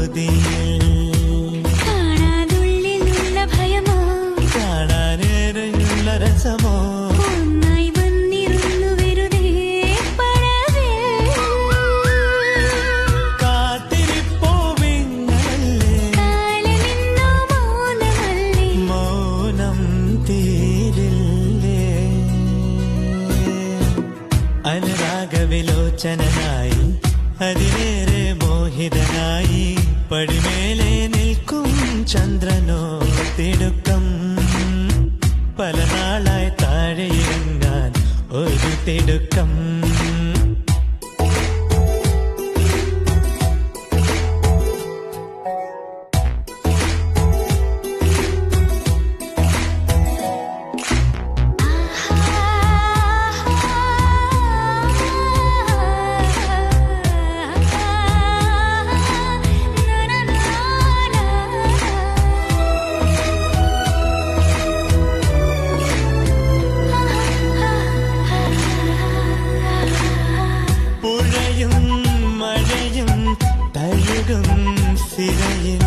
കൊതിയിൽ കാണാതുള്ളിലുള്ള ഭയമോ കാണാനേറെയുള്ള രസമോ ഒന്നായി വന്നിരുന്നു വെറുതെ പടവിൽ കാത്തിരിപ്പോ വിങ്ങലല്ലേ കാലമിന്നോ മൗനമല്ലേ മൗനം തീരില്ലേ അനുരാഗവിലോചനായി അതിലേറെ മോഹിതനായി പടിമേലെ നിൽക്കും ചന്ദ്രനോ തിടുക്കം പല നാളായി താഴെയിറങ്ങാൻ ഒരു തിടുക്കം പുഴയും മഴയും തഴുകും സിരയിൽ